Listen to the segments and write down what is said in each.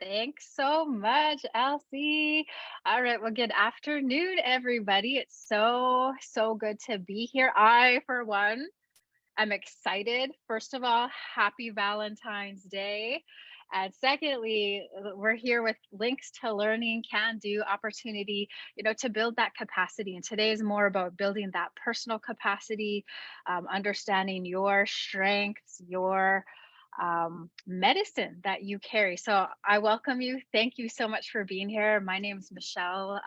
Thanks so much, Elsie. All right, well, good afternoon, everybody. It's so good to be here. I, for one, am excited. First of all, happy Valentine's Day. And secondly, we're here with links to learning, can do, opportunity, to build that capacity. And today is more about building that personal capacity, understanding your strengths, your medicine that you carry. So I welcome you. Thank you so much for being here. My name is Michelle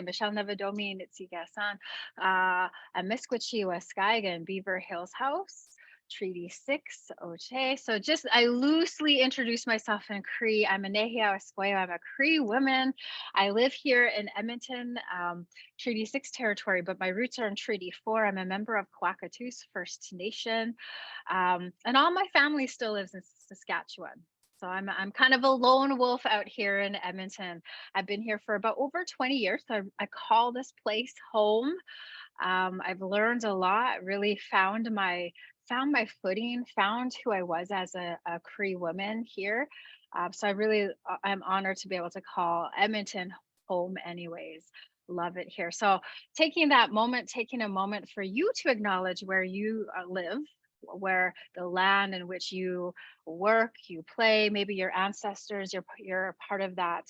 Michelle Nieviadomy and Itsigasan. I'm Iskwew Health, Beaver Hills House, Treaty 6, Oche. So just I loosely introduce myself in Cree. I'm a Nehiyaw Iskwew. I'm a Cree woman. I live here in Edmonton, Treaty 6 territory, but my roots are in Treaty 4. I'm a member of Kawacatoose First Nation. And all my family still lives in Saskatchewan. So I'm kind of a lone wolf out here in Edmonton. I've been here for about over 20 years. So I call this place home. I've learned a lot, really found my footing, found who I was as a Cree woman here. So I'm honored to be able to call Edmonton home anyways. Love it here. So taking a moment for you to acknowledge where you live, where the land in which you work, you play, maybe your ancestors, you're a part of that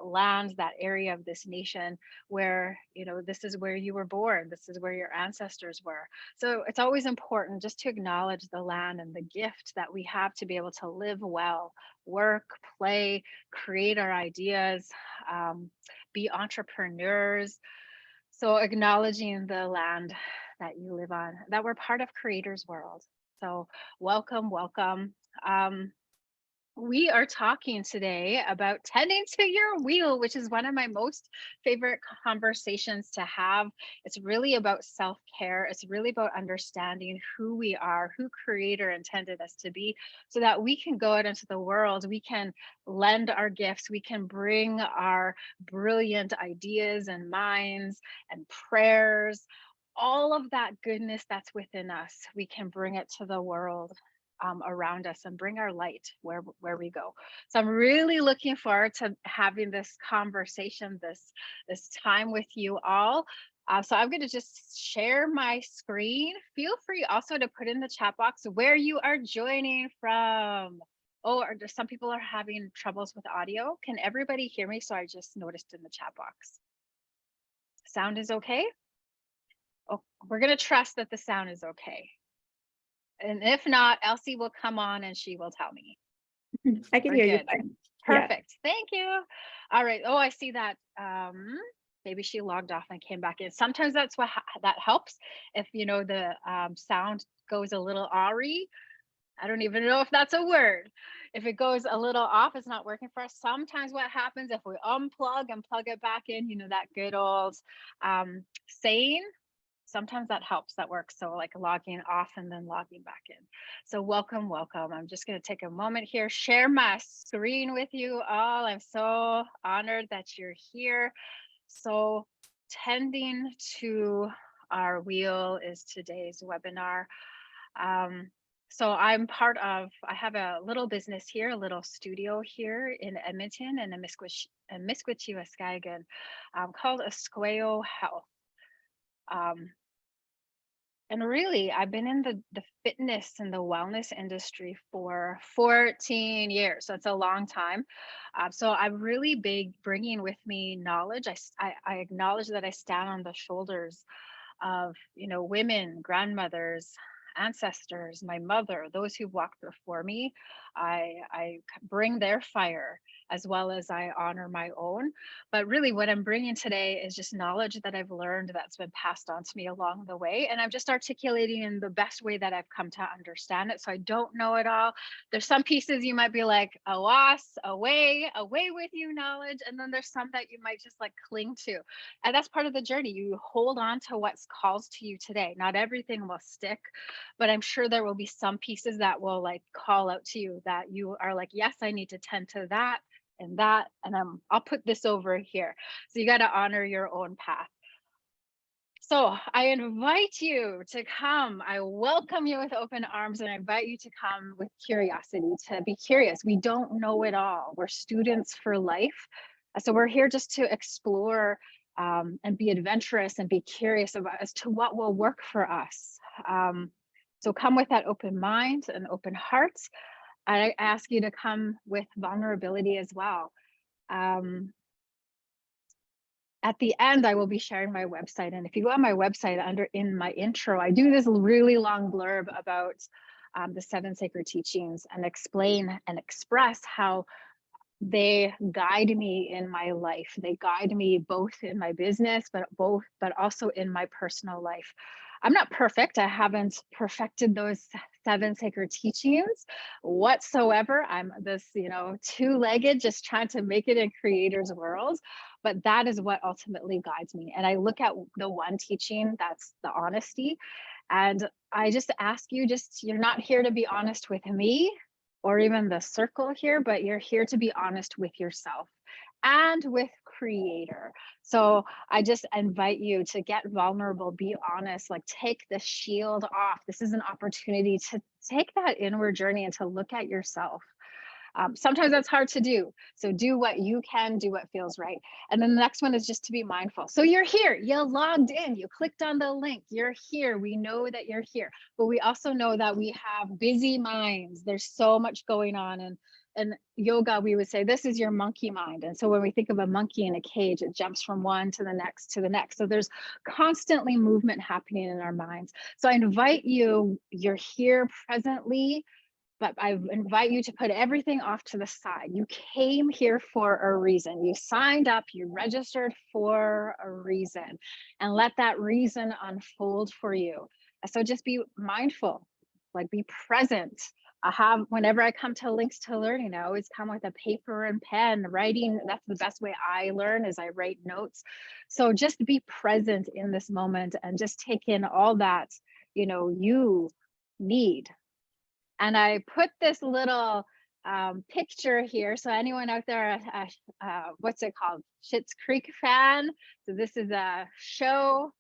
land, that area of this nation where, this is where you were born, this is where your ancestors were. So it's always important just to acknowledge the land and the gift that we have to be able to live well, work, play, create our ideas, be entrepreneurs. So acknowledging the land that you live on, that we're part of Creator's World. So welcome, welcome. Um, we are talking today about tending to your wheel, which is one of my most favorite conversations to have. It's really about self-care. It's really about understanding who we are, who Creator intended us to be, so that we can go out into the world. We can lend our gifts. We can bring our brilliant ideas and minds and prayers, all of that goodness that's within us. We can bring it to the world around us and bring our light where we go. So I'm really looking forward to having this conversation, this time with you all. So I'm going to just share my screen. Feel free also to put in the chat box where you are joining from. Oh, some people are having troubles with audio. Can everybody hear me? So I just noticed in the chat box. Sound is okay? Oh, we're going to trust that the sound is okay. And if not, Elsie will come on and she will tell me. I can We're hear you good. fine. Perfect. Thank you. All right. Oh, I see that. Maybe she logged off and came back in. Sometimes that's that helps. If the sound goes a little awry. I don't even know if that's a word. If it goes a little off, it's not working for us. Sometimes what happens if we unplug and plug it back in, that good old saying, sometimes that helps, that works. So like logging off and then logging back in. So welcome, welcome. I'm just going to take a moment here, share my screen with you all. I'm so honored that you're here. So tending to our wheel is today's webinar. So I have a little business here, a little studio here in Edmonton and Miskwichiwaskagan, called Iskwew Health. And really, I've been in the fitness and the wellness industry for 14 years. So it's a long time. So I'm really big bringing with me knowledge. I acknowledge that I stand on the shoulders of, women, grandmothers, ancestors, my mother, those who walked before me. I bring their fire as well as I honor my own. But really what I'm bringing today is just knowledge that I've learned that's been passed on to me along the way. And I'm just articulating in the best way that I've come to understand it. So I don't know it all. There's some pieces you might be like, awas, away with you knowledge. And then there's some that you might just like cling to. And that's part of the journey. You hold on to what's calls to you today. Not everything will stick, but I'm sure there will be some pieces that will like call out to you that you are like, yes, I need to tend to that and that, and I'll put this over here. So you got to honor your own path. So I invite you to come. I welcome you with open arms and I invite you to come with curiosity, to be curious. We don't know it all. We're students for life. So we're here just to explore and be adventurous and be curious about as to what will work for us. So come with that open mind and open heart. I ask you to come with vulnerability as well. At the end, I will be sharing my website. And if you go on my website in my intro, I do this really long blurb about the 7 sacred teachings and explain and express how they guide me in my life. They guide me both in my business, but also in my personal life. I'm not perfect. I haven't perfected those 7 sacred teachings whatsoever. I'm this, two-legged, just trying to make it in creator's world. But that is what ultimately guides me. And I look at the one teaching, that's the honesty. And I just ask you, you're not here to be honest with me or even the circle here, but you're here to be honest with yourself and with creator. So I just invite you to get vulnerable, be honest, like take the shield off. This is an opportunity to take that inward journey and to look at yourself. Sometimes that's hard to do. So do what you can, do what feels right. And then the next one is just to be mindful. So you're here, you logged in, you clicked on the link, you're here. We know that you're here, but we also know that we have busy minds. There's so much going on. And yoga, we would say, this is your monkey mind. And so when we think of a monkey in a cage, it jumps from one to the next to the next. So there's constantly movement happening in our minds. So I invite you, you're here presently, but I invite you to put everything off to the side. You came here for a reason. You signed up, you registered for a reason, and let that reason unfold for you. So just be mindful, like be present. Whenever I come to Links to Learning, I always come with a paper and pen. Writing, that's the best way I learn, is I write notes. So just be present in this moment and just take in all that, you need. And I put this little picture here. So anyone out there, what's it called? Schitt's Creek fan. So this is a show.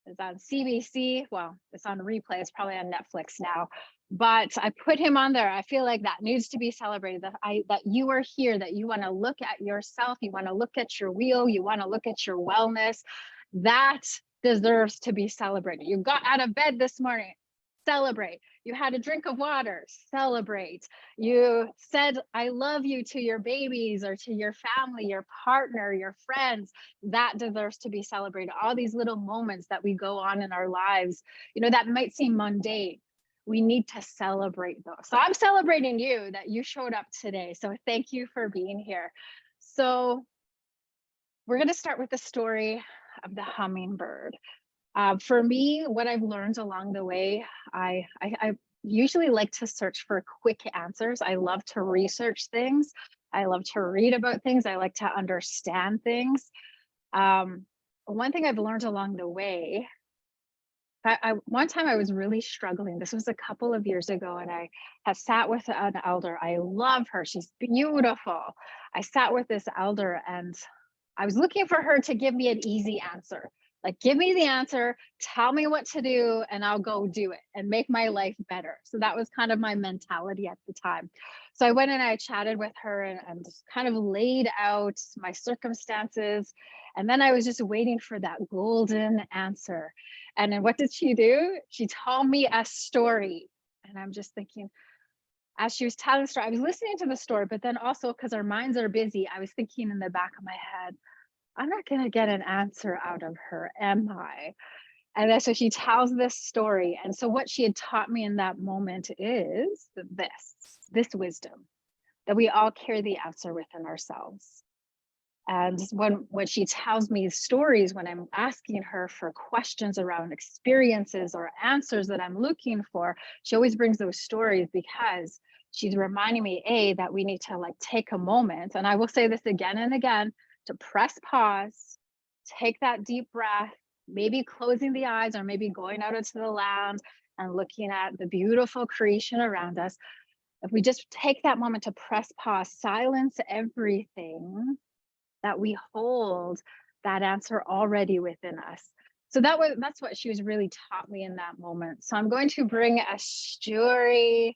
It's on CBC. Well, it's on replay. It's probably on Netflix now. But I put him on there. I feel like that needs to be celebrated. That you are here. That you want to look at yourself. You want to look at your wheel. You want to look at your wellness. That deserves to be celebrated. You got out of bed this morning. Celebrate. You had a drink of water, celebrate. You said, I love you to your babies or to your family, your partner, your friends. That deserves to be celebrated. All these little moments that we go on in our lives, that might seem mundane. We need to celebrate those. So I'm celebrating you that you showed up today. So thank you for being here. So we're going to start with the story of the hummingbird. For me, what I've learned along the way, I usually like to search for quick answers. I love to research things. I love to read about things. I like to understand things. One thing I've learned along the way, one time I was really struggling. This was a couple of years ago, and I have sat with an elder. I love her. She's beautiful. I sat with this elder and I was looking for her to give me an easy answer. Like, give me the answer, tell me what to do, and I'll go do it and make my life better. So that was kind of my mentality at the time. So I went and I chatted with her and just kind of laid out my circumstances. And then I was just waiting for that golden answer. And then what did she do? She told me a story. And I'm just thinking, as she was telling the story, I was listening to the story, but then also because our minds are busy, I was thinking in the back of my head, I'm not going to get an answer out of her, am I? And then so she tells this story. And so what she had taught me in that moment is this wisdom, that we all carry the answer within ourselves. And when she tells me stories, when I'm asking her for questions around experiences or answers that I'm looking for, she always brings those stories because she's reminding me, that we need to take a moment. And I will say this again and again, to press pause, take that deep breath, maybe closing the eyes or maybe going out into the land and looking at the beautiful creation around us. If we just take that moment to press pause, silence everything, that we hold that answer already within us. So that's what she was really taught me in that moment. So I'm going to bring a story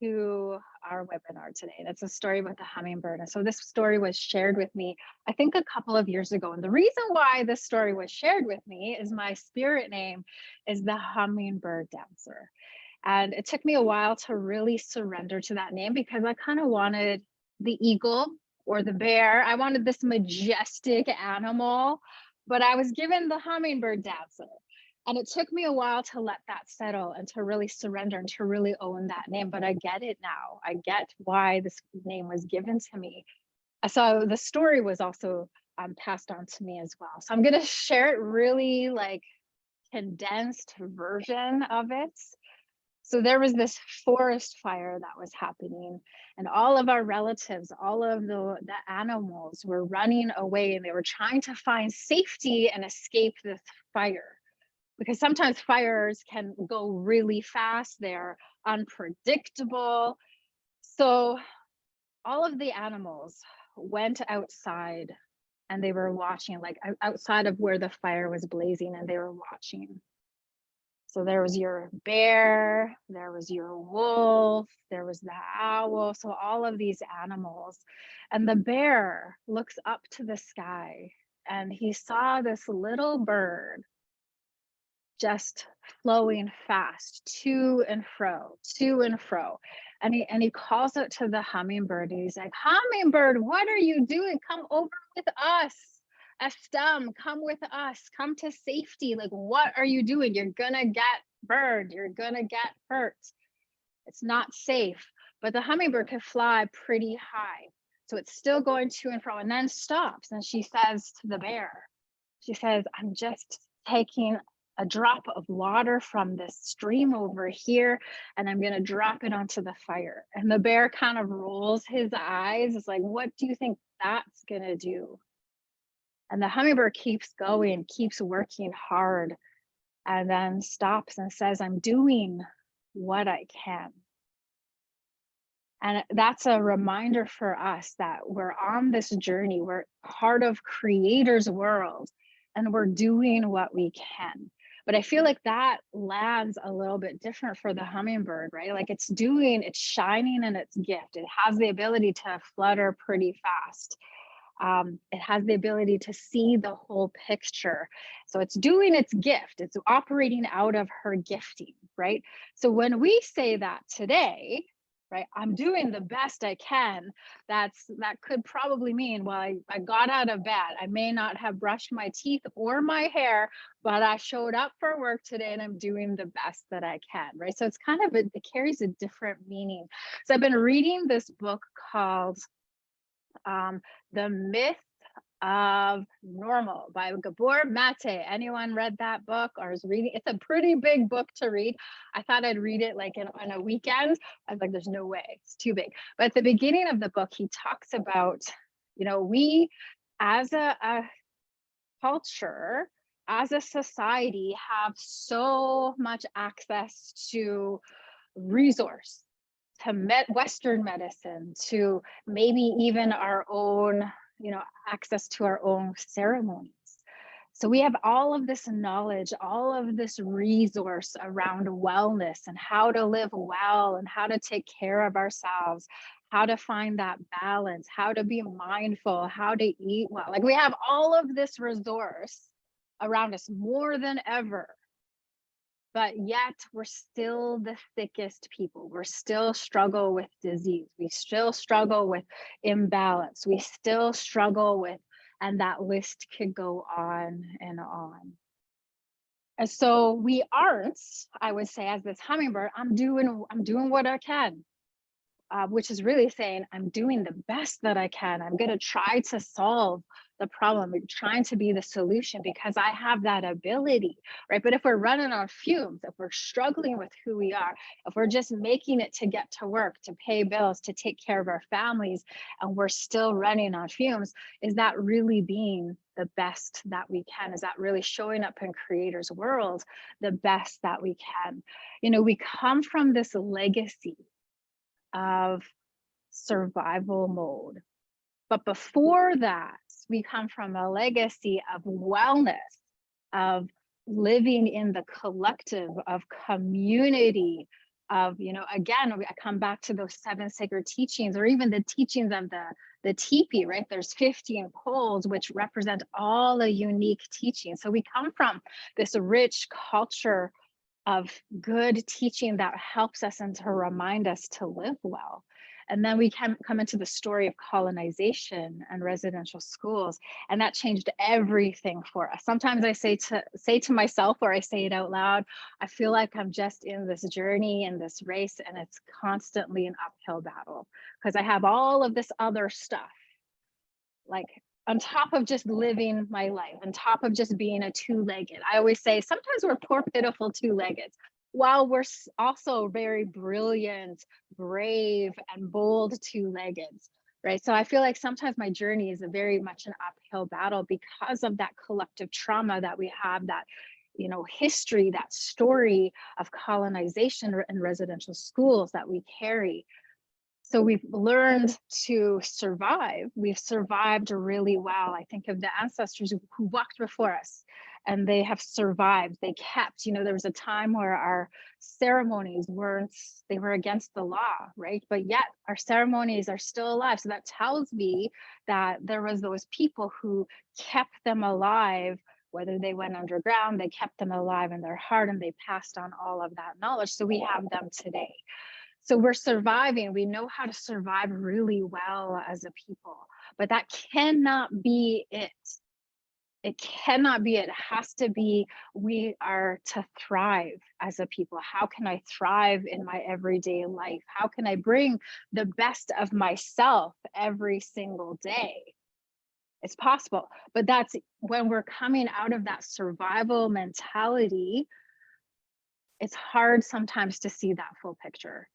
to our webinar today. That's a story about the hummingbird. And so this story was shared with me, I think, a couple of years ago. And the reason why this story was shared with me is my spirit name is the hummingbird dancer. And it took me a while to really surrender to that name because I kind of wanted the eagle or the bear. I wanted this majestic animal, but I was given the hummingbird dancer. And it took me a while to let that settle and to really surrender and to really own that name. But I get it now. I get why this name was given to me. So the story was also passed on to me as well. So I'm going to share it really like condensed version of it. So there was this forest fire that was happening, and all of our relatives, all of the animals were running away, and they were trying to find safety and escape this fire. Because sometimes fires can go really fast, they're unpredictable. So all of the animals went outside and they were watching, like outside of where the fire was blazing, and they were watching. So there was your bear, there was your wolf, there was the owl. So all of these animals. And the bear looks up to the sky and he saw this little bird just flowing fast to and fro, to and fro. And he calls out to the hummingbird. And he's like, hummingbird, what are you doing? Come over with us. Estem, come with us. Come to safety. Like, what are you doing? You're gonna get burned. You're gonna get hurt. It's not safe. But the hummingbird could fly pretty high. So it's still going to and fro and then stops. And she says to the bear, she says, I'm just taking a drop of water from this stream over here, and I'm going to drop it onto the fire. And the bear kind of rolls his eyes. It's like, what do you think that's going to do? And the hummingbird keeps going, keeps working hard, and then stops and says, I'm doing what I can. And that's a reminder for us that we're on this journey. We're part of Creator's world, and we're doing what we can. But I feel like that lands a little bit different for the hummingbird, right? Like it's shining in its gift. It has the ability to flutter pretty fast. It has the ability to see the whole picture. So it's doing its gift. It's operating out of her gifting, right? So when we say that today, right, I'm doing the best I can, that could probably mean, well, I got out of bed. I may not have brushed my teeth or my hair, but I showed up for work today and I'm doing the best that I can, right? So it's kind of, it carries a different meaning. So I've been reading this book called The Myth of Normal by Gabor Mate. Anyone read that book or is reading? It's a pretty big book to read. I thought I'd read it like on a weekend. I was like, there's no way, it's too big. But at the beginning of the book, he talks about, you know, we as a culture, as a society, have so much access to resource, to Western medicine, to maybe even our own, you know, access to our own ceremonies. So we have all of this knowledge, all of this resource around wellness and how to live well and how to take care of ourselves, how to find that balance, how to be mindful, how to eat well. Like we have all of this resource around us more than ever. But yet we're still the sickest people. We still struggle with disease. We still struggle with imbalance. We still struggle with, and that list could go on and on. And so we aren't, I would say, as this hummingbird, I'm doing what I can. Which is really saying, I'm doing the best that I can. I'm going to try to solve the problem. I'm trying to be the solution because I have that ability, right? But if we're running on fumes, if we're struggling with who we are, if we're just making it to get to work, to pay bills, to take care of our families, and we're still running on fumes, is that really being the best that we can? Is that really showing up in Creator's world the best that we can? You know, we come from this legacy of survival mode. But before that, we come from a legacy of wellness, of living in the collective, of community, of, again, I come back to those 7 sacred teachings, or even the teachings of the teepee, right? There's 15 poles, which represent all the unique teachings. So we come from this rich culture of good teaching that helps us and to remind us to live well. And then we can come into the story of colonization and residential schools, and that changed everything for us. Sometimes I say to myself, or I say it out loud, I feel like I'm just in this journey, in this race, and it's constantly an uphill battle because I have all of this other stuff, like on top of just living my life, on top of just being a two-legged. I always say sometimes we're poor, pitiful two-legged, while we're also very brilliant, brave, and bold two-legged, right? So I feel like sometimes my journey is a very much an uphill battle because of that collective trauma that we have, that history, that story of colonization and residential schools that we carry. So we've learned to survive. We've survived really well. I think of the ancestors who walked before us, and they have survived. They kept, there was a time where our ceremonies were against the law, right? But yet our ceremonies are still alive. So that tells me that there was those people who kept them alive, whether they went underground, they kept them alive in their heart, and they passed on all of that knowledge. So we have them today. So we're surviving. We know how to survive really well as a people, but that cannot be it. It cannot be it. It has to be, we are to thrive as a people. How can I thrive in my everyday life? How can I bring the best of myself every single day? It's possible, but that's when we're coming out of that survival mentality, it's hard sometimes to see that full picture.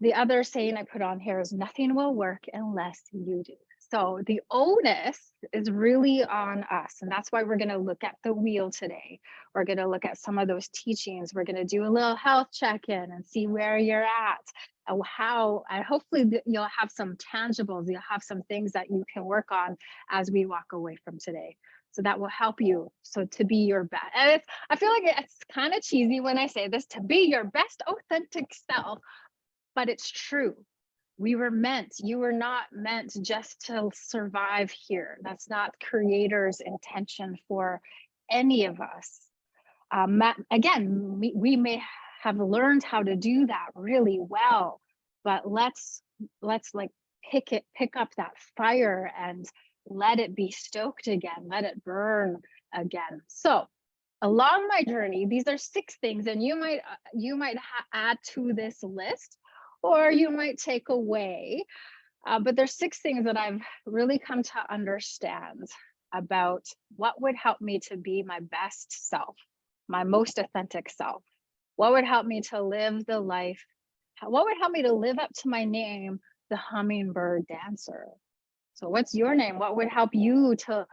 The other saying I put on here is nothing will work unless you do. So the onus is really on us. And that's why we're going to look at the wheel today. We're going to look at some of those teachings. We're going to do a little health check-in and see where you're at, and hopefully you'll have some tangibles. You'll have some things that you can work on as we walk away from today. So that will help you. So to be your best. And I feel like it's kind of cheesy when I say this, to be your best authentic self. But it's true. You were not meant just to survive here. That's not Creator's intention for any of us. Again, we may have learned how to do that really well, but let's like pick up that fire and let it be stoked again. Let it burn again. So along my journey, these are 6 things, and you might add to this list, or you might take away. But there's 6 things that I've really come to understand about what would help me to be my best self, my most authentic self. What would help me to live the life? What would help me to live up to my name, the hummingbird dancer? So what's your name? What would help you to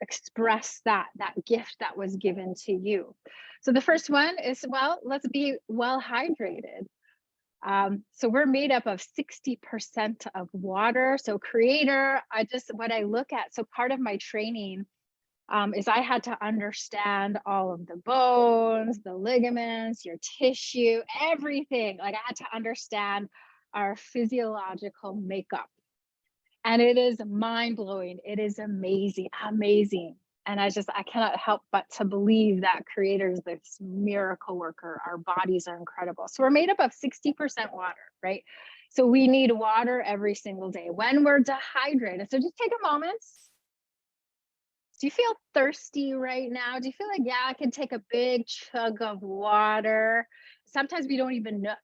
express that gift that was given to you? So the first one is, let's be well hydrated. So we're made up of 60% of water. So Creator, what I look at, so part of my training is I had to understand all of the bones, the ligaments, your tissue, everything. Like I had to understand our physiological makeup. And it is mind-blowing. It is amazing. And I cannot help but to believe that Creator is this miracle worker. Our bodies are incredible. So we're made up of 60% water, right? So we need water every single day when we're dehydrated. So just take a moment. Do you feel thirsty right now? Do you feel like, yeah, I can take a big chug of water? Sometimes we don't even know.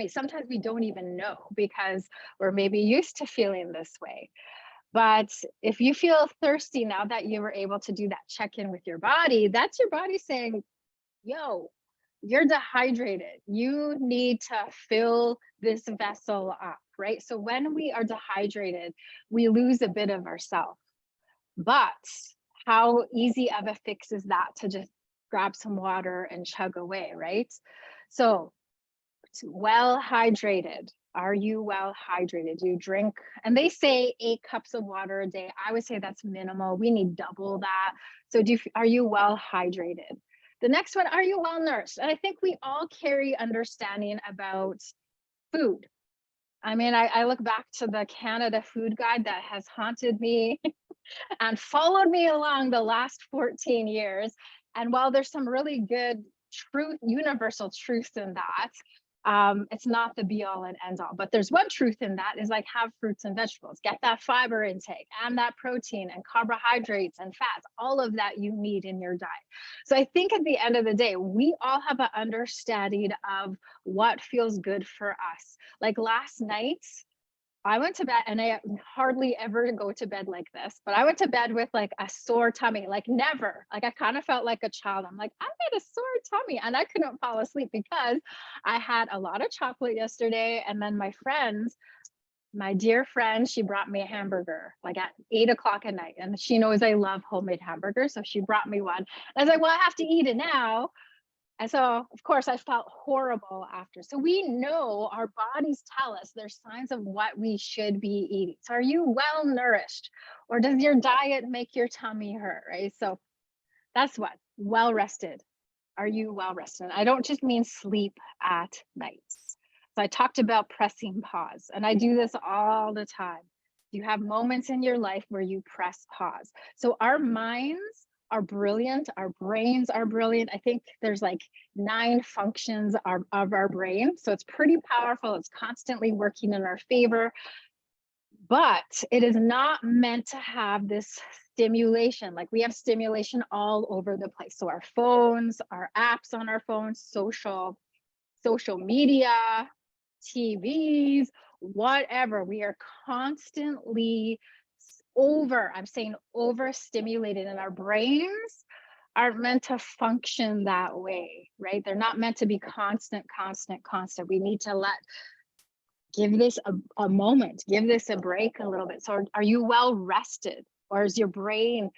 Sometimes we don't even know because we're maybe used to feeling this way. But if you feel thirsty now that you were able to do that check-in with your body, that's your body saying, yo, you're dehydrated. You need to fill this vessel up, right? So when we are dehydrated, we lose a bit of ourselves. But how easy of a fix is that to just grab some water and chug away, right? So well hydrated. Are you well hydrated? Do you drink? And they say 8 cups of water a day. I would say that's minimal. We need double that. So are you well hydrated? The next one, are you well nourished? And I think we all carry understanding about food. I mean, I look back to the Canada Food Guide that has haunted me and followed me along the last 14 years. And while there's some really good truth, universal truths in that, it's not the be all and end all. But there's one truth in that is like have fruits and vegetables, get that fiber intake and that protein and carbohydrates and fats, all of that you need in your diet. So I think at the end of the day, we all have an understanding of what feels good for us. Like last night, I went to bed, and I hardly ever go to bed like this, but I went to bed with like a sore tummy, like never. Like I kind of felt like a child. I'm like, I had a sore tummy and I couldn't fall asleep because I had a lot of chocolate yesterday. And then my dear friend, she brought me a hamburger like at 8 o'clock at night. And she knows I love homemade hamburgers. So she brought me one. And I was like, well, I have to eat it now. And so, of course, I felt horrible after. So we know our bodies tell us there's signs of what we should be eating. So are you well nourished, or does your diet make your tummy hurt, right? So that's what, well rested. Are you well rested? I don't just mean sleep at night. So I talked about pressing pause, and I do this all the time. You have moments in your life where you press pause. So our minds are brilliant. Our brains are brilliant. I think there's like 9 functions of our brain. So it's pretty powerful. It's constantly working in our favor, but it is not meant to have this stimulation. Like we have stimulation all over the place. So our phones, our apps on our phones, social media, TVs, whatever, we are constantly overstimulated, and our brains aren't meant to function that way, right? They're not meant to be constant. We need to give this a moment, give this a break a little bit. So are you well rested, or is your brain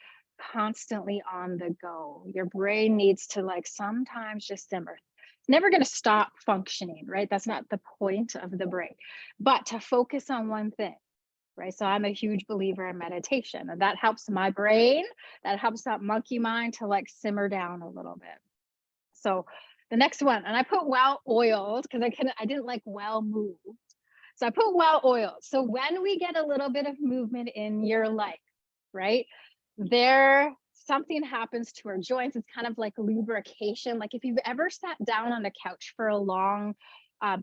constantly on the go? Your brain needs to like sometimes just simmer. It's never going to stop functioning, right? That's not the point of the brain, but to focus on one thing. Right. So I'm a huge believer in meditation, and that helps my brain, that helps that monkey mind to like simmer down a little bit. So the next one, and I put well oiled because I didn't like well moved. So I put well oiled. So when we get a little bit of movement in your life, right, something happens to our joints. It's kind of like lubrication. Like if you've ever sat down on the couch for a long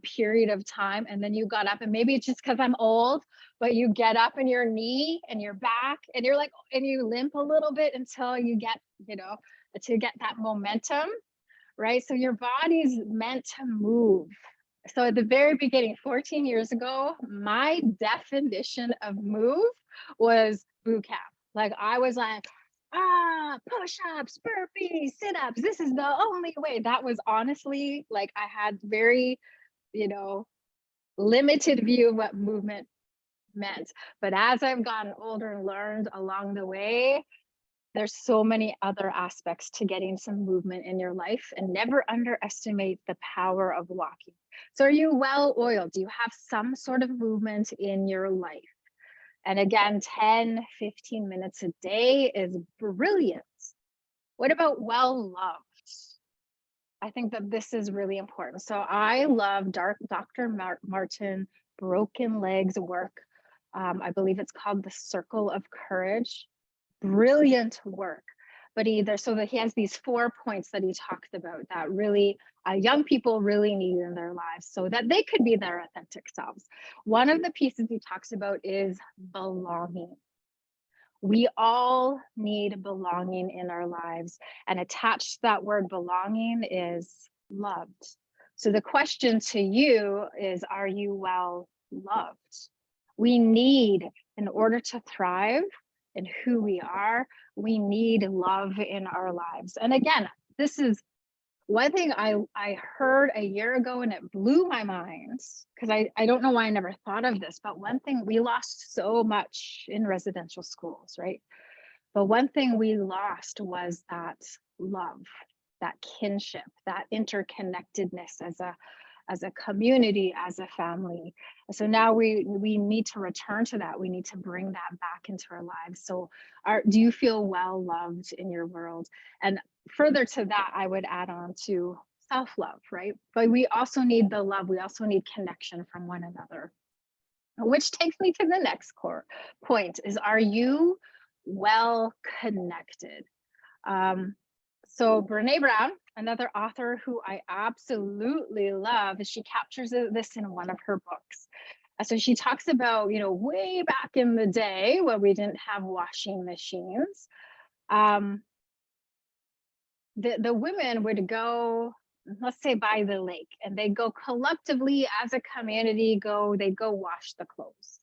period of time, and then you got up, and maybe it's just because I'm old, but you get up and your knee and your back, and you're like, and you limp a little bit until you get, to get that momentum, right? So your body's meant to move. So at the very beginning, 14 years ago, my definition of move was boot camp. Like I was like, push-ups, burpees, sit-ups. This is the only way. That was honestly like I had very, limited view of what movement meant. But as I've gotten older and learned along the way, there's so many other aspects to getting some movement in your life, and never underestimate the power of walking. So are you well oiled? Do you have some sort of movement in your life? And again, 10, 15 minutes a day is brilliant. What about well loved? I think that this is really important. So I love Dr. Martin Broken Legs work. I believe it's called The Circle of Courage. Brilliant work. But he has these 4 points that he talks about that really young people really need in their lives so that they could be their authentic selves. One of the pieces he talks about is belonging. We all need belonging in our lives, and attached to that word belonging is loved. So the question to you is, are you well loved? We need, in order to thrive in who we are, we need love in our lives. And again, this is one thing I heard a year ago, and it blew my mind, because I don't know why I never thought of this, but one thing, we lost so much in residential schools, right? But one thing we lost was that love, that kinship, that interconnectedness as a community, as a family. So now we need to return to that. We need to bring that back into our lives. So do you feel well loved in your world? And further to that, I would add on to self-love, right? But we also need the love. We also need connection from one another, which takes me to the next core point is, are you well connected? So Brene Brown, another author who I absolutely love, she captures this in one of her books. So she talks about, way back in the day when we didn't have washing machines, the women would go, let's say, by the lake, and they go collectively as a community, they'd go wash the clothes.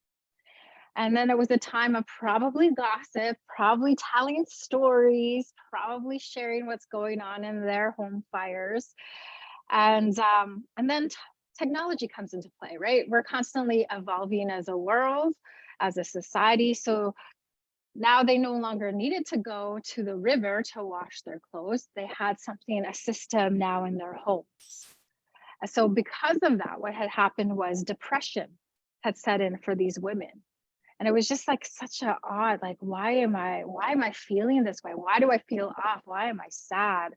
And then it was a time of probably gossip, probably telling stories, probably sharing what's going on in their home fires. And then technology comes into play, right? We're constantly evolving as a world, as a society. So now they no longer needed to go to the river to wash their clothes. They had something, a system now in their homes. So because of that, what had happened was depression had set in for these women. And it was just like such a odd, like, why am I feeling this way? Why do I feel off? Why am I sad?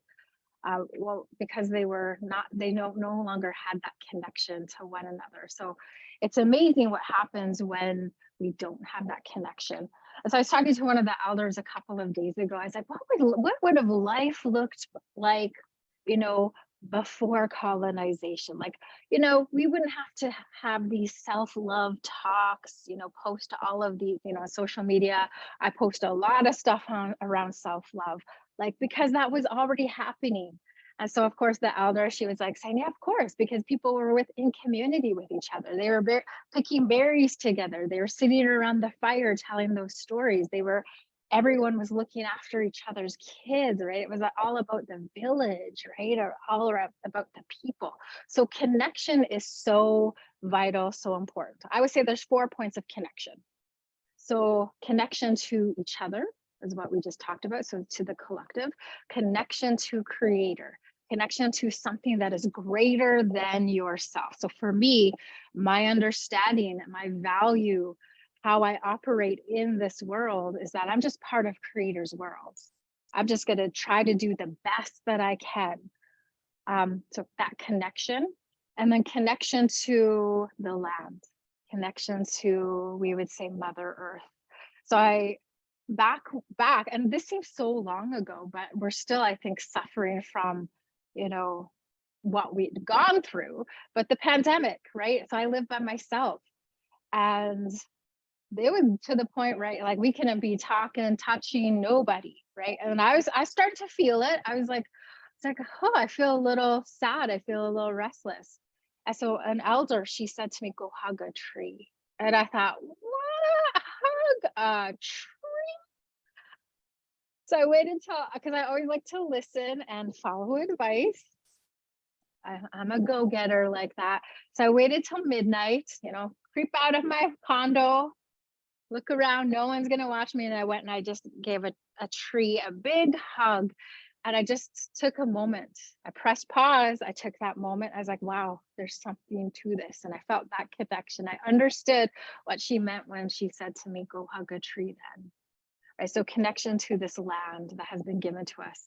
Well, because they no longer had that connection to one another. So it's amazing what happens when we don't have that connection. And so I was talking to one of the elders a couple of days ago. I was like, what would have life looked like, before colonization? Like, we wouldn't have to have these self-love talks, post all of these, on social media. I post a lot of stuff around self-love, like, because that was already happening. And so, of course, the elder, she was like saying, yeah, of course, because people were in community with each other. They were picking berries together. They were sitting around the fire telling those stories. Everyone was looking after each other's kids, right? It was all about the village, right? Or all about the people. So connection is so vital, so important. I would say there's 4 points of connection. So connection to each other is what we just talked about. So to the collective, connection to creator, connection to something that is greater than yourself. So for me, my understanding, my value, how I operate in this world is that I'm just part of creator's world. I'm just going to try to do the best that I can. So that connection, and then connection to the land, connection to, we would say, Mother Earth. So I back, and this seems so long ago, but we're still, I think, suffering from, what we'd gone through, but the pandemic, right? So I live by myself, and they would, to the point, right? Like, we couldn't be talking, touching nobody, right? And I started to feel it. I was like, it's like, oh, I feel a little sad. I feel a little restless. And so an elder, she said to me, go hug a tree. And I thought, what? Hug a tree? So I waited because I always like to listen and follow advice. I'm a go-getter like that. So I waited till midnight, creep out of my condo, look around, no one's gonna watch me. And I went and I just gave a tree a big hug. And I just took a moment. I pressed pause. I took that moment. I was like, wow, there's something to this. And I felt that connection. I understood what she meant when she said to me, go hug a tree then. Right? So connection to this land that has been given to us.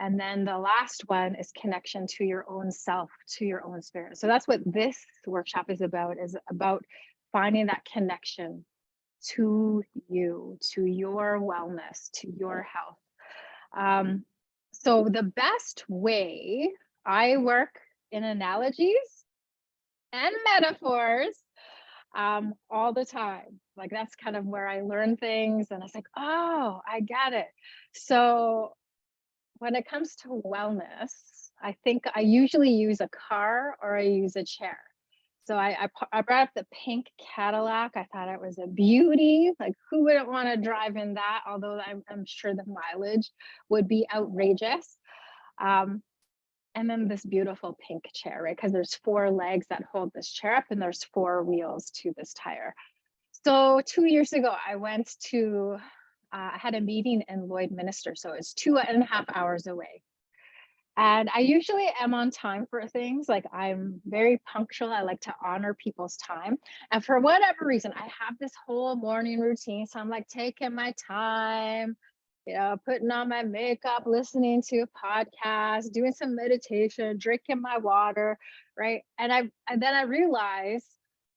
And then the last one is connection to your own self, to your own spirit. So that's what this workshop is about finding that connection to you, to your wellness, to your health. So the best way, I work in analogies and metaphors all the time. Like, that's kind of where I learn things, and it's like, oh, I get it. So when it comes to wellness, I think I usually use a car or I use a chair. So I brought up the pink Cadillac. I thought it was a beauty. Like, who wouldn't want to drive in that? Although I'm sure the mileage would be outrageous. And then this beautiful pink chair, right? Because there's 4 legs that hold this chair up, and there's 4 wheels to this tire. So 2 years ago, I went to, I had a meeting in Lloydminster. So it's 2.5 hours away. And I usually am on time for things. Like I'm very punctual. I like to honor people's time. And for whatever reason, I have this whole morning routine. So I'm like taking my time, putting on my makeup, listening to a podcast, doing some meditation, drinking my water, right? And then I realized,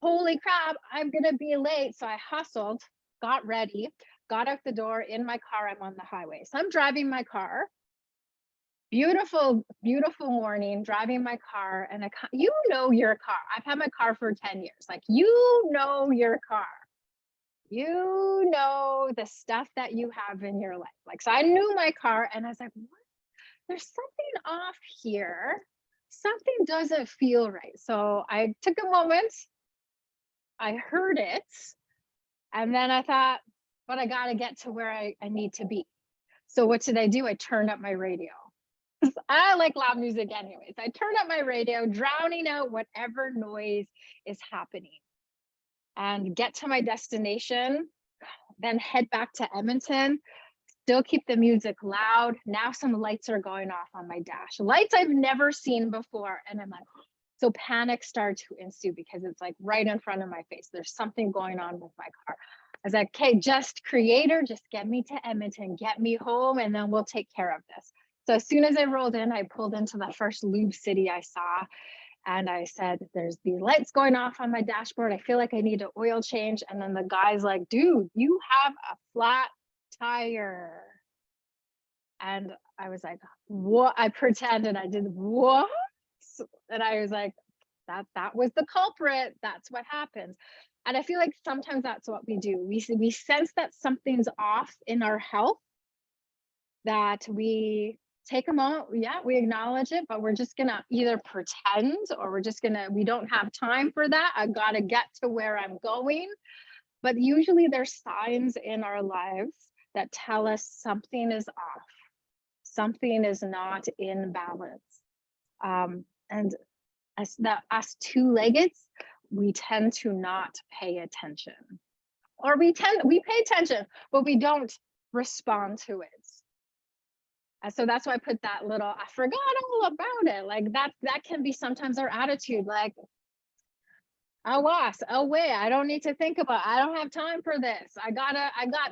holy crap, I'm gonna be late. So I hustled, got ready, got out the door in my car. I'm on the highway. So I'm driving my car. Beautiful, beautiful morning, driving my car, and your car. I've had my car for 10 years. Like, your car. You know the stuff that you have in your life. Like, so I knew my car, and I was like, what? There's something off here. Something doesn't feel right. So I took a moment, I heard it, and then I thought, but I got to get to where I need to be. So what did I do? I turned up my radio. I like loud music anyways. I turned up my radio, drowning out whatever noise is happening, and get to my destination, then head back to Edmonton, still keep the music loud. Now some lights are going off on my dash, lights I've never seen before. And I'm like, so panic started to ensue because it's like right in front of my face. There's something going on with my car. I was like, okay, just creator, just get me to Edmonton, get me home, and then we'll take care of this. So as soon as I rolled in, I pulled into the first lube city I saw, and I said, there's these lights going off on my dashboard. I feel like I need an oil change. And then the guy's like, dude, you have a flat tire. And I was like, what? I pretended I did what? And I was like, that was the culprit. That's what happens. And I feel like sometimes that's what we do. We sense that something's off in our health, that we take a moment, yeah, we acknowledge it, but we're just gonna either pretend, or we don't have time for that. I gotta get to where I'm going. But usually there's signs in our lives that tell us something is off, something is not in balance. And us two-leggeds, we tend to not pay attention, or we pay attention, but we don't respond to it. So that's why I put that little, I forgot all about it. Like that can be sometimes our attitude, like, I lost, oh wait, I don't need to think about, I don't have time for this. I got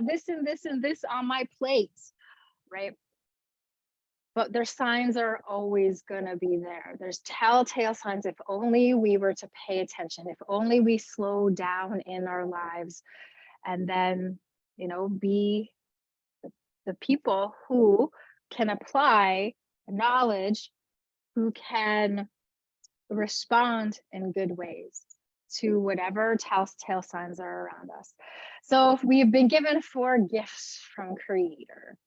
this and this and this on my plate, right? But their signs are always gonna be there. There's telltale signs. If only we were to pay attention, if only we slow down in our lives, and then, be the people who can apply knowledge, who can respond in good ways to whatever telltale signs are around us. So we've been given 4 gifts from Creator.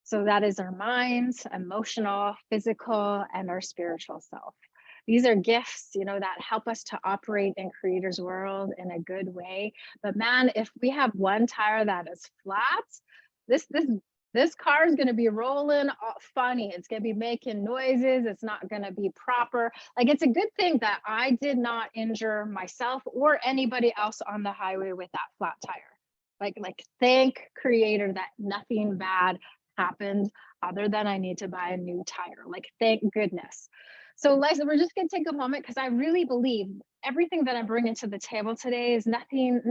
So that is our minds, emotional, physical, and our spiritual self. These are gifts, that help us to operate in Creator's world in a good way. But man, if we have one tire that is flat, this car is going to be rolling funny. It's going to be making noises. It's not going to be proper. Like, it's a good thing that I did not injure myself or anybody else on the highway with that flat tire. Like thank Creator that nothing bad happened other than I need to buy a new tire. Like, thank goodness. So Liza, we're just going to take a moment, because I really believe everything that I'm bringing to the table today is nothing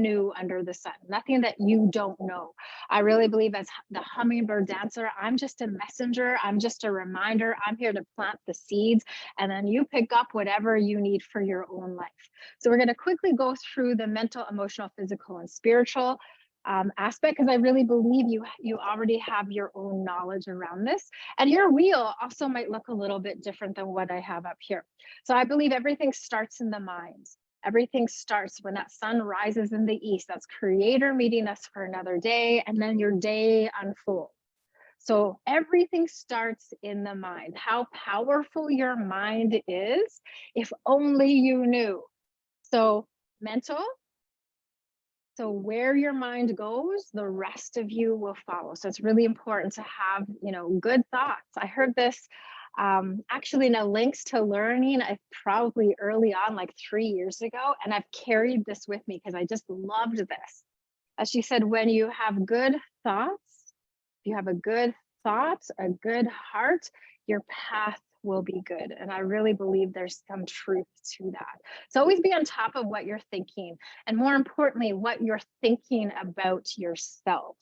new under the sun, nothing that you don't know. I really believe, as the hummingbird dancer, I'm just a messenger. I'm just a reminder. I'm here to plant the seeds, and then you pick up whatever you need for your own life. So we're going to quickly go through the mental, emotional, physical, and spiritual aspect, because I really believe you already have your own knowledge around this, and your wheel also might look a little bit different than what I have up here. So I believe everything starts in the mind. Everything starts when that sun rises in the east. That's Creator meeting us for another day, and then your day unfolds. So everything starts in the mind. How powerful your mind is, if only you knew. So mental. So where your mind goes, the rest of you will follow. So it's really important to have, good thoughts. I heard this actually in a Links to Learning, probably early on, like 3 years ago, and I've carried this with me because I just loved this. As she said, when you have good thoughts, if you have a good thought, a good heart, your path will be good. And I really believe there's some truth to that. So always be on top of what you're thinking, and more importantly, what you're thinking about yourself.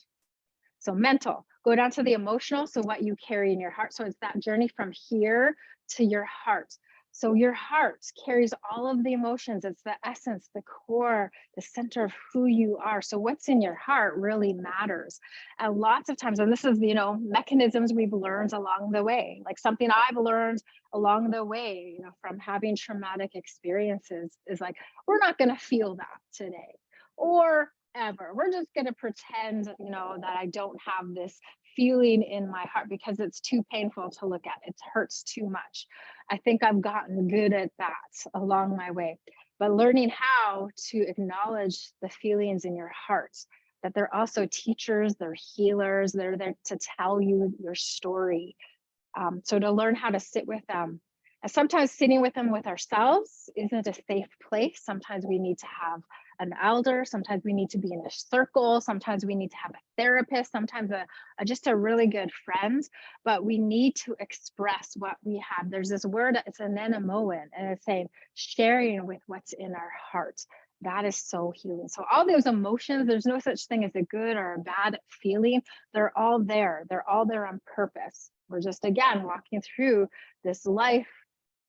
So mental, go down to the emotional. So what you carry in your heart. So it's that journey from here to your heart. So your heart carries all of the emotions. It's the essence, the core, the center of who you are. So what's in your heart really matters. And lots of times, and this is, mechanisms we've learned along the way, like something I've learned along the way, from having traumatic experiences is like, we're not going to feel that today, or ever. We're just going to pretend, that I don't have this feeling in my heart because it's too painful to look at. It hurts too much. I think I've gotten good at that along my way. But learning how to acknowledge the feelings in your heart, that they're also teachers, they're healers, they're there to tell you your story. So to learn how to sit with them. And sometimes sitting with them with ourselves isn't a safe place. Sometimes we need to have an elder. Sometimes we need to be in a circle. Sometimes we need to have a therapist. Sometimes just a really good friend. But we need to express what we have. There's this word, it's an Nehiyaw, and it's saying sharing with what's in our heart. That is so healing. So all those emotions, there's no such thing as a good or a bad feeling. They're all there. They're all there on purpose. We're just, again, walking through this life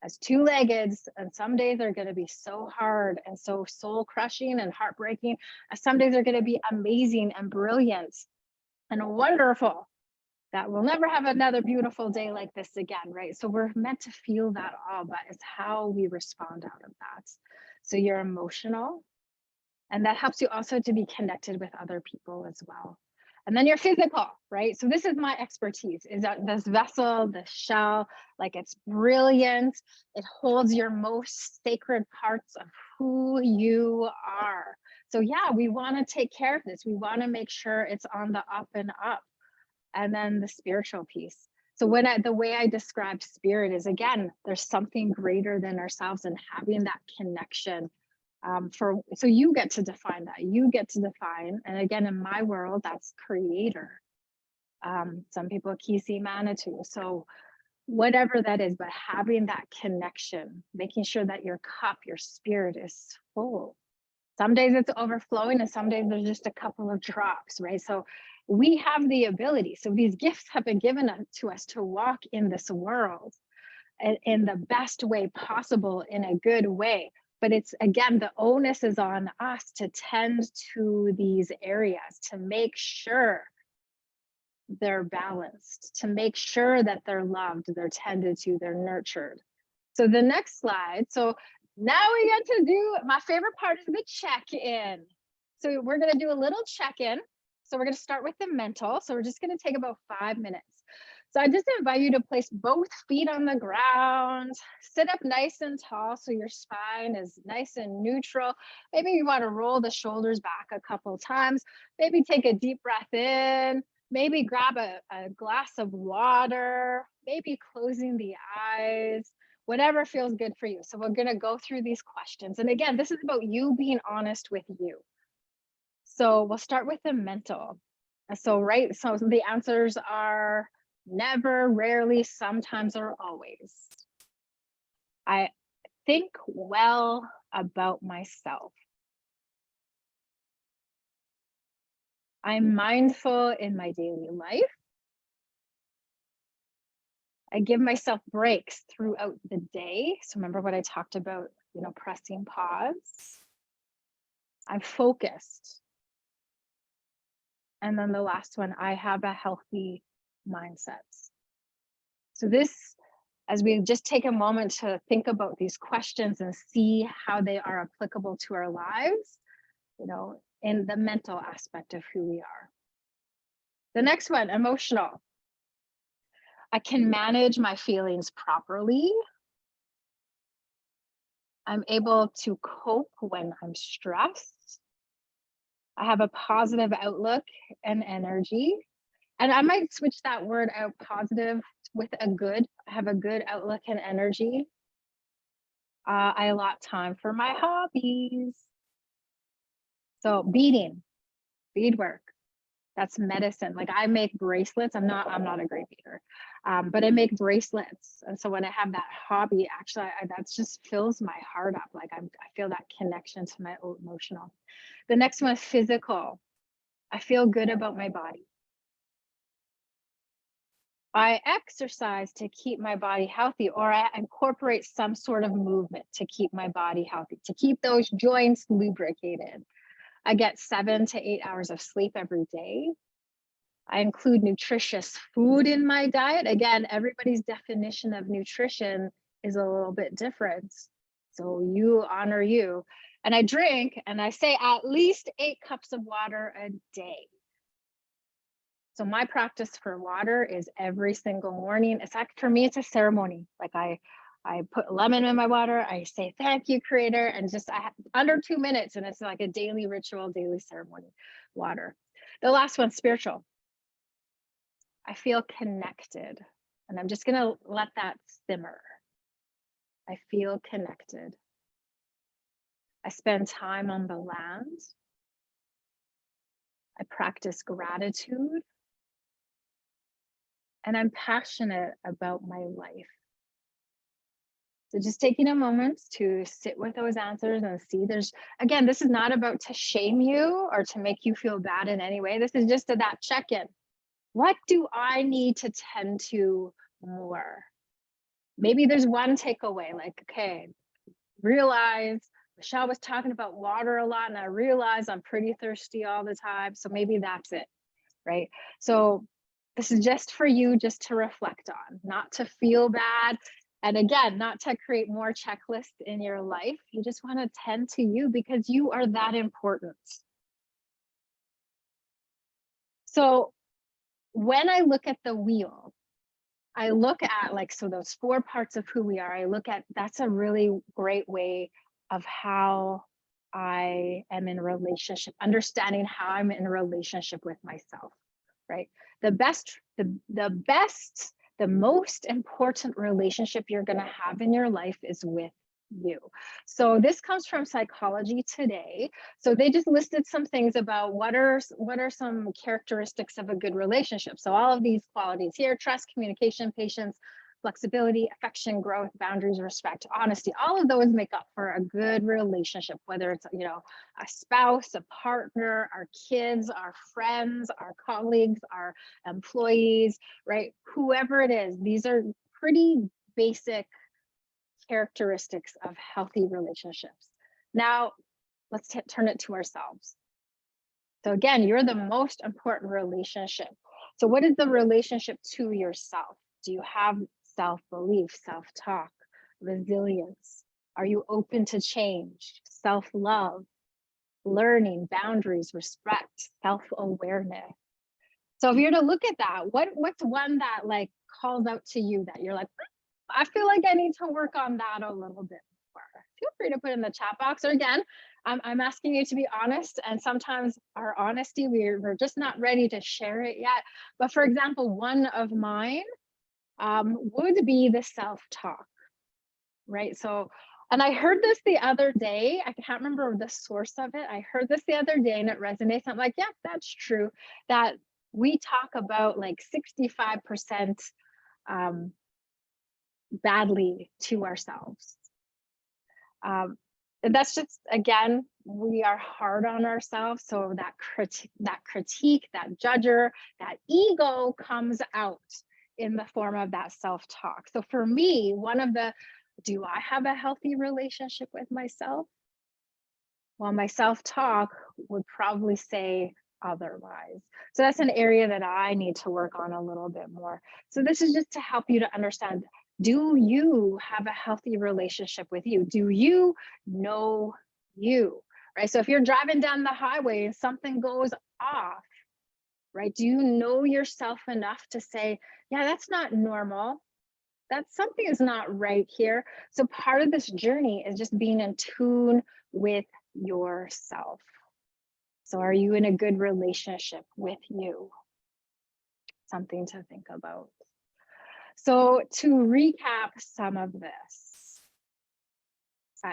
as two-legged, and some days are going to be so hard and so soul-crushing and heartbreaking, and some days are going to be amazing and brilliant and wonderful, that we'll never have another beautiful day like this again, right? So we're meant to feel that all, but it's how we respond out of that. So you're emotional, and that helps you also to be connected with other people as well. And then you're physical, right? So this is my expertise, is that this vessel, the shell, like, it's brilliant. It holds your most sacred parts of who you are. So yeah, we want to take care of this. We want to make sure it's on the up and up. And then the spiritual piece. So the way I describe spirit is, again, there's something greater than ourselves, and having that connection. So you get to define that. You get to define, and again, in my world, that's creator. Some people Kisi Manitou. So whatever that is, but having that connection, making sure that your cup, your spirit is full. Some days it's overflowing, and some days there's just a couple of drops, right? So we have the ability. So these gifts have been given to us to walk in this world in the best way possible, in a good way. But it's, again, the onus is on us to tend to these areas, to make sure they're balanced, to make sure that they're loved, they're tended to, they're nurtured. So the next slide. So now we get to do my favorite part, is the check-in. So we're going to do a little check-in. So we're going to start with the mental. So we're just going to take about 5 minutes. So I just invite you to place both feet on the ground, sit up nice and tall so your spine is nice and neutral. Maybe you want to roll the shoulders back a couple times. Maybe take a deep breath in. Maybe grab a glass of water. Maybe closing the eyes. Whatever feels good for you. So we're going to go through these questions. And again, this is about you being honest with you. So we'll start with the mental. So the answers are never, rarely, sometimes, or always. I think well about myself. I'm mindful in my daily life. I give myself breaks throughout the day. So remember what I talked about, pressing pause. I'm focused. And then the last one, I have a healthy mindset. So this, as we just take a moment to think about these questions and see how they are applicable to our lives, in the mental aspect of who we are. The next one, emotional. I can manage my feelings properly. I'm able to cope when I'm stressed. I have a positive outlook and energy. And I might switch that word out, positive, with a good. I have a good outlook and energy. I allot time for my hobbies. So beadwork. That's medicine. Like, I make bracelets. I'm not a great beader. But I make bracelets. And so when I have that hobby, actually, that just fills my heart up. Like I feel that connection to my emotional. The next one is physical. I feel good about my body. I exercise to keep my body healthy, or I incorporate some sort of movement to keep my body healthy, to keep those joints lubricated. I get 7 to 8 hours of sleep every day. I include nutritious food in my diet. Again, everybody's definition of nutrition is a little bit different. So you honor you. And I drink, and I say at least 8 cups of water a day. So my practice for water is every single morning. It's like, for me, it's a ceremony. Like I put lemon in my water. I say, thank you, Creator. And just under 2 minutes. And it's like a daily ritual, daily ceremony, water. The last one, spiritual. I feel connected. And I'm just going to let that simmer. I feel connected. I spend time on the land. I practice gratitude. And I'm passionate about my life. So just taking a moment to sit with those answers and see again, this is not about to shame you or to make you feel bad in any way. This is just that check-in. What do I need to tend to more? Maybe there's one takeaway, like, okay, realize Michelle was talking about water a lot, and I realize I'm pretty thirsty all the time. So maybe that's it, right? So this is just for you, just to reflect on, not to feel bad. And again, not to create more checklists in your life. You just want to tend to you because you are that important. So when I look at the wheel, I look at so those 4 parts of who we are. I look at, that's a really great way of how I am in a relationship, understanding how I'm in a relationship with myself, right? The most important relationship you're going to have in your life is with you. So this comes from Psychology Today. So they just listed some things about what are some characteristics of a good relationship. So all of these qualities here: trust, communication, patience, flexibility, affection, growth, boundaries, respect, honesty. All of those make up for a good relationship, whether it's, a spouse, a partner, our kids, our friends, our colleagues, our employees, right? Whoever it is, these are pretty basic characteristics of healthy relationships. Now, let's turn it to ourselves. So again, you're the most important relationship. So what is the relationship to yourself? Do you have self-belief, self-talk, resilience? Are you open to change, self-love, learning, boundaries, respect, self-awareness? So if you're to look at that, what's one that calls out to you that you're like, I feel like I need to work on that a little bit more? Feel free to put in the chat box. Or again, I'm asking you to be honest. And sometimes our honesty, we're just not ready to share it yet. But for example, one of mine would be the self-talk, right? So, and I heard this the other day. I can't remember the source of it. I heard this the other day and it resonates. I'm like, yeah, that's true. That we talk about 65% badly to ourselves. And that's just, again, we are hard on ourselves. So that critique, that judger, that ego comes out in the form of that self-talk. So for me, do I have a healthy relationship with myself? Well, my self-talk would probably say otherwise. So that's an area that I need to work on a little bit more. So this is just to help you to understand, do you have a healthy relationship with you? Do you know you, right? So if you're driving down the highway and something goes off, right? Do you know yourself enough to say, yeah, that's not normal. Something is not right here. So part of this journey is just being in tune with yourself. So are you in a good relationship with you? Something to think about. So to recap some of this,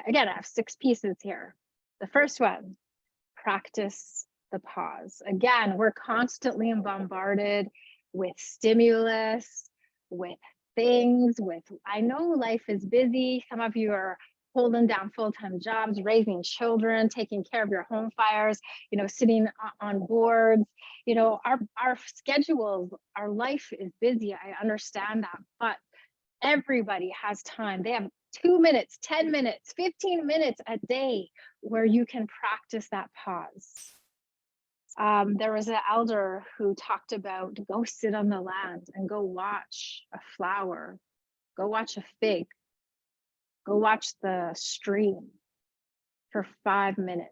again, I have 6 pieces here. The first one, practice the pause. Again, we're constantly bombarded with stimulus, with things, I know life is busy. Some of you are holding down full-time jobs, raising children, taking care of your home fires, sitting on boards, our schedules, our life is busy. I understand that, but everybody has time. They have 2 minutes, 10 minutes, 15 minutes a day where you can practice that pause. There was an elder who talked about go sit on the land and go watch a flower, go watch a fig, go watch the stream for 5 minutes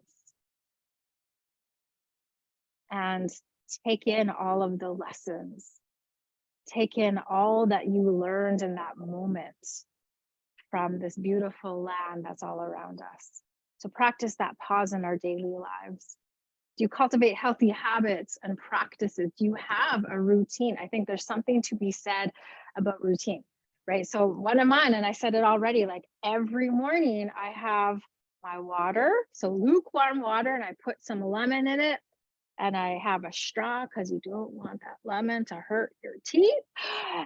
and take in all of the lessons, take in all that you learned in that moment from this beautiful land that's all around us. So practice that pause in our daily lives. Do you cultivate healthy habits and practices? Do you have a routine? I think there's something to be said about routine, right? So one of mine, and I said it already, like every morning I have my water, so lukewarm water, and I put some lemon in it, and I have a straw because you don't want that lemon to hurt your teeth.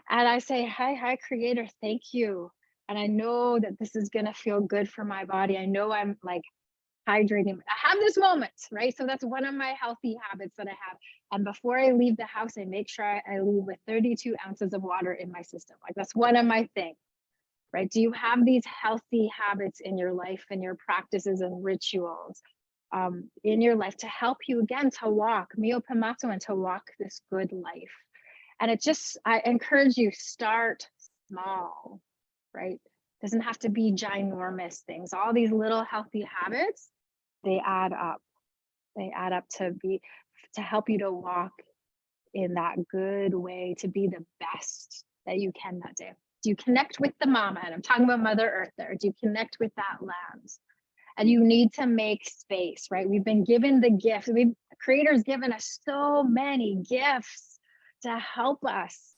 And I say, hi, Creator, thank you. And I know that this is going to feel good for my body. I know I'm like hydrating. I have this moment, right? So that's one of my healthy habits that I have. And before I leave the house, I make sure I leave with 32 ounces of water in my system. Like that's one of my things, right? Do you have these healthy habits in your life and your practices and rituals in your life to help you again to walk, mio pamato, and to walk this good life? And I encourage you, start small, right? Doesn't have to be ginormous things. All these little healthy habits, they add up. They add up to help you to walk in that good way, to be the best that you can that day. Do you connect with the mama? And I'm talking about Mother Earth there. Do you connect with that land? And you need to make space, right? We've been given the gift. Creator's given us so many gifts to help us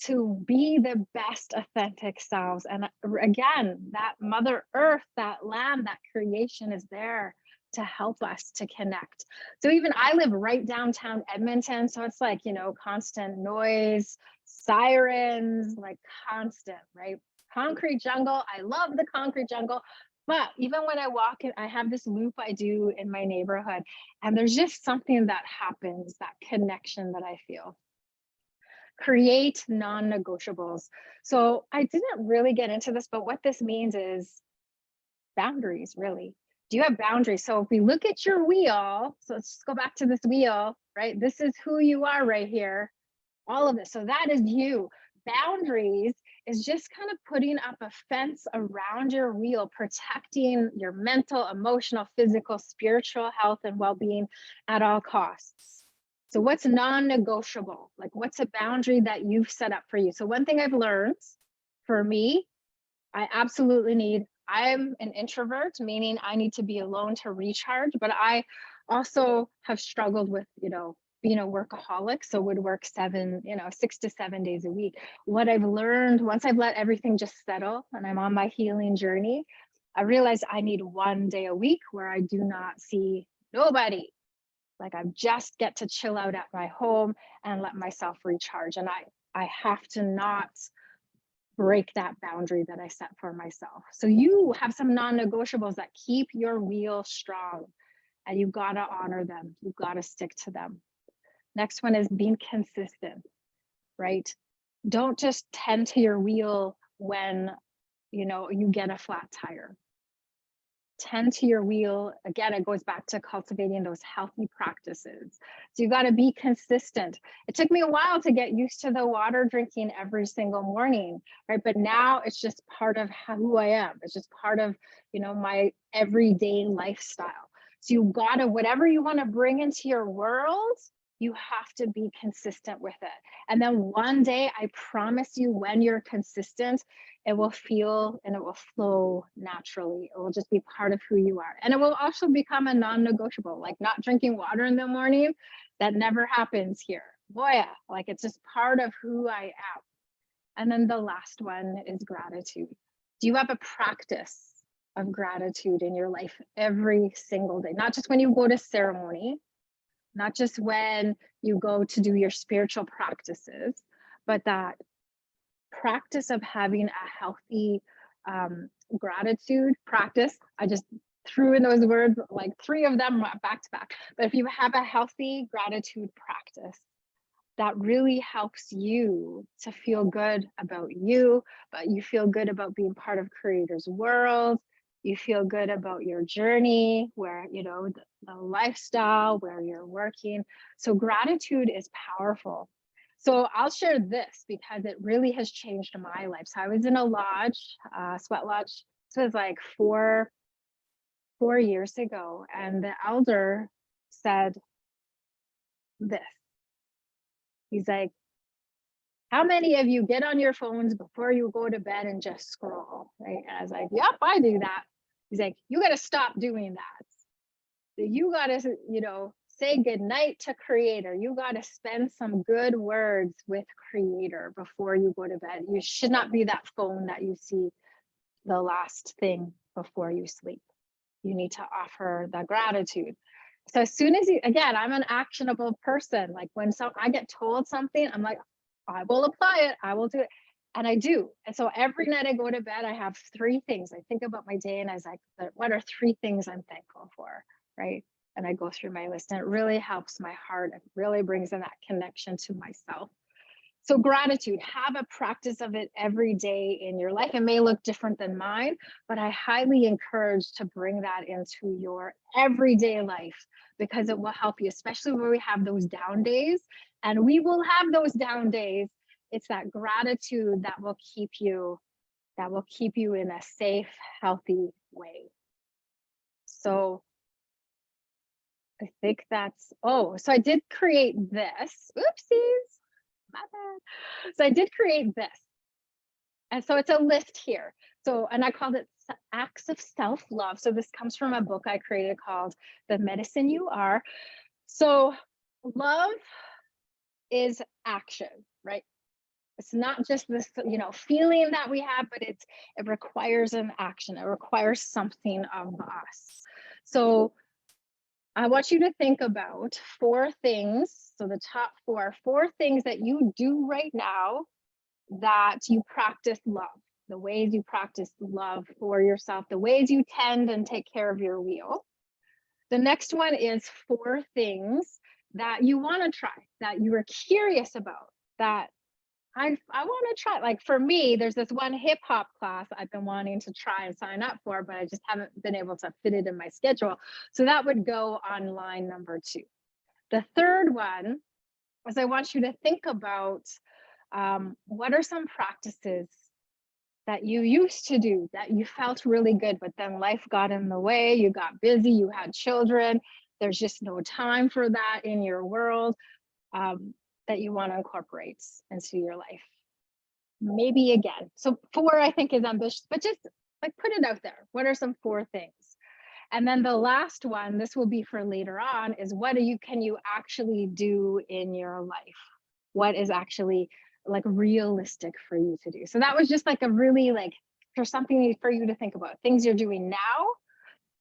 to be the best authentic selves. And again, that Mother Earth, that land, that creation is there to help us to connect. So even I live right downtown Edmonton. So it's like, constant noise, sirens, like constant, right? Concrete jungle. I love the concrete jungle. But even when I walk in, I have this loop I do in my neighborhood, and there's just something that happens, that connection that I feel. Create non-negotiables. So I didn't really get into this, but what this means is boundaries, really. Do you have boundaries? So if we look at your wheel, so let's just go back to this wheel, right? This is who you are right here, all of this. So that is you. Boundaries is just kind of putting up a fence around your wheel, protecting your mental, emotional, physical, spiritual health and well-being at all costs. So what's non-negotiable? Like what's a boundary that you've set up for you? So one thing I've learned for me, I'm an introvert, meaning I need to be alone to recharge, but I also have struggled with, being a workaholic, so would work 6 to 7 days a week. What I've learned once I've let everything just settle and I'm on my healing journey, I realized I need 1 day a week where I do not see nobody. Like I just get to chill out at my home and let myself recharge. And I have to not break that boundary that I set for myself. So you have some non-negotiables that keep your wheel strong, and you gotta honor them. You gotta stick to them. Next one is being consistent, right? Don't just tend to your wheel when you get a flat tire. Tend to your wheel. Again, it goes back to cultivating those healthy practices. So you got to be consistent. It took me a while to get used to the water drinking every single morning, right? But now it's just part of who I am. It's just part of, my everyday lifestyle. So you got to, whatever you want to bring into your world, you have to be consistent with it. And then one day, I promise you, when you're consistent, it will feel and it will flow naturally. It will just be part of who you are. And it will also become a non-negotiable, like not drinking water in the morning. That never happens here. Boy, like it's just part of who I am. And then the last one is gratitude. Do you have a practice of gratitude in your life every single day? Not just when you go to ceremony, not just when you go to do your spiritual practices, but that practice of having a healthy gratitude practice. I just threw in those words, like 3 of them back to back. But if you have a healthy gratitude practice, that really helps you to feel good about you, but you feel good about being part of Creator's world. You feel good about your journey, where, you know, the lifestyle, where you're working. So gratitude is powerful. So I'll share this because it really has changed my life. So I was in a lodge, sweat lodge. This was like four years ago, and the elder said this. He's like, how many of you get on your phones before you go to bed and just scroll? Right? And I was like, yep, I do that. He's like, you got to stop doing that. You got to, you know, say goodnight to Creator. You got to spend some good words with Creator before you go to bed. You should not be that phone that you see the last thing before you sleep. You need to offer the gratitude. So as soon as you, again, I'm an actionable person. Like when I get told something, I'm like, I will apply it. I will do it. And I do. And so every night I go to bed, I have 3 things. I think about my day and I was like, what are 3 things I'm thankful for? Right. And I go through my list and it really helps my heart. It really brings in that connection to myself. So gratitude, have a practice of it every day in your life. It may look different than mine, but I highly encourage to bring that into your everyday life because it will help you, especially when we have those down days. And we will have those down days. It's that gratitude that will keep you in a safe, healthy way. So I think that's, so I did create this. Oopsies. My bad. So I did create this. And so it's a list here. So, and I called it Acts of Self-Love. So this comes from a book I created called The Medicine You Are. So love is action, right? It's not just this, you know, feeling that we have, but it requires an action. It requires something of us. So I want you to think about 4 things. So the top 4 things that you do right now that you practice love, the ways you practice love for yourself, the ways you tend and take care of your wheel. The next one is 4 things that you want to try, that you are curious about, that I want to try. Like for me, there's this one hip hop class I've been wanting to try and sign up for, but I just haven't been able to fit it in my schedule. So that would go on line number 2. The third one is I want you to think about what are some practices that you used to do that you felt really good, but then life got in the way, you got busy, you had children, there's just no time for that in your world. That you want to incorporate into your life. Maybe again. So 4, I think, is ambitious, but just like put it out there. What are some 4 things? And then the last one, this will be for later on, is what can you actually do in your life? What is actually like realistic for you to do? So that was just like a really like, for something for you to think about. Things you're doing now,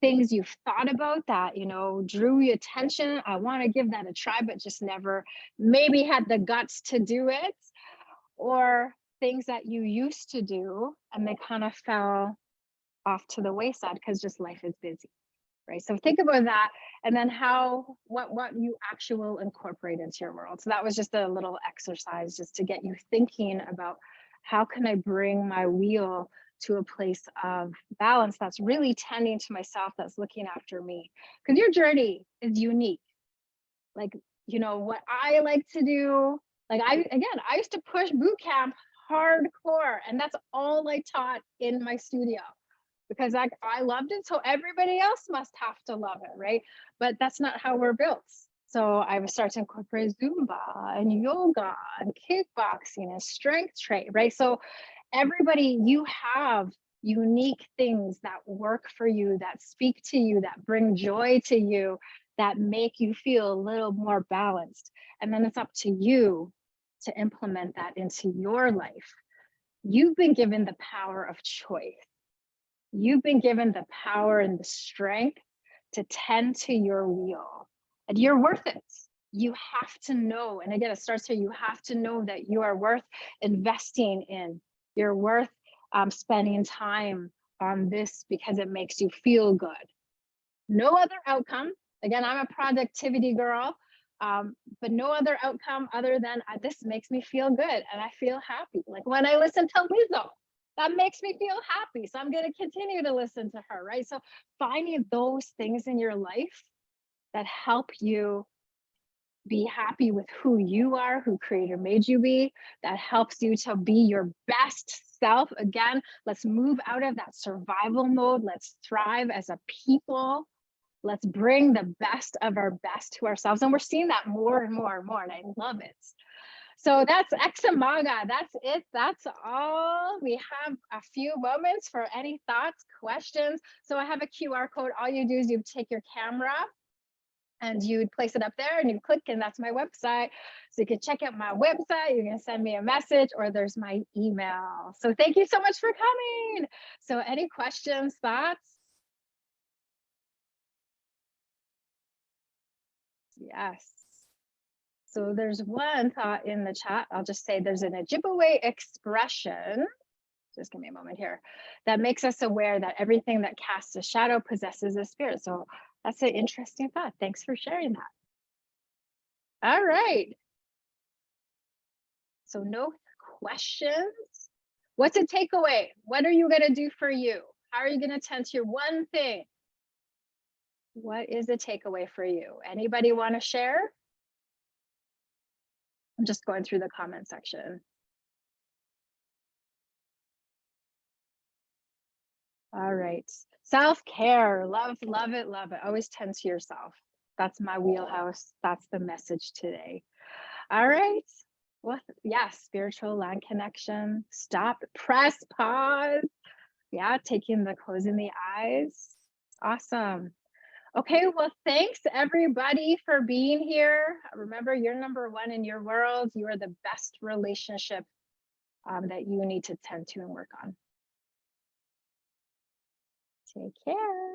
things you've thought about that, you know, drew your attention. I want to give that a try, but just never maybe had the guts to do it, or things that you used to do and they kind of fell off to the wayside because just life is busy, right? So think about that, and then what you actually will incorporate into your world. So that was just a little exercise just to get you thinking about how can I bring my wheel to a place of balance that's really tending to myself, that's looking after me. Because your journey is unique. Like, you know, what I like to do, like I used to push boot camp hardcore, and that's all I taught in my studio because I loved it. So everybody else must have to love it, right? But that's not how we're built. So I was starting to incorporate Zumba and yoga and kickboxing and strength training, right? So everybody, you have unique things that work for you, that speak to you, that bring joy to you, that make you feel a little more balanced. And then it's up to you to implement that into your life. You've been given the power of choice. You've been given the power and the strength to tend to your wheel, and you're worth it. you have to know, and again, it starts here, you have to know that you are worth investing in. You're worth spending time on this because it makes you feel good. No other outcome. Again, I'm a productivity girl, but no other outcome other than this makes me feel good and I feel happy. Like when I listen to Lizzo, that makes me feel happy. So I'm going to continue to listen to her, right? So finding those things in your life that help you be happy with who you are, who Creator made you be, that helps you to be your best self. Again, let's move out of that survival mode. Let's thrive as a people. Let's bring the best of our best to ourselves. And we're seeing that more and more and more, and I love it. So that's Examaga. That's it. That's all. We have a few moments for any thoughts, questions. So I have a QR code. All you do is you take your camera and you would place it up there and you click, and that's my website. So you can check out my website. You can send me a message, or there's my email. So thank you so much for coming. So any questions, thoughts? Yes. So there's one thought in the chat. I'll just say there's an Ojibwe expression. Just give me a moment here. That makes us aware that everything that casts a shadow possesses a spirit. So that's an interesting thought. Thanks for sharing that. All right. So no questions. What's a takeaway? What are you going to do for you? How are you going to tend to your one thing? What is a takeaway for you? Anybody want to share? I'm just going through the comment section. All right. Self-care. Love, love it, love it. Always tend to yourself. That's my wheelhouse. That's the message today. All right. Well, yeah, spiritual land connection. Stop, press, pause. Yeah, closing the eyes. Awesome. Okay, well, thanks everybody for being here. Remember, you're number one in your world. You are the best relationship that you need to tend to and work on. Take care.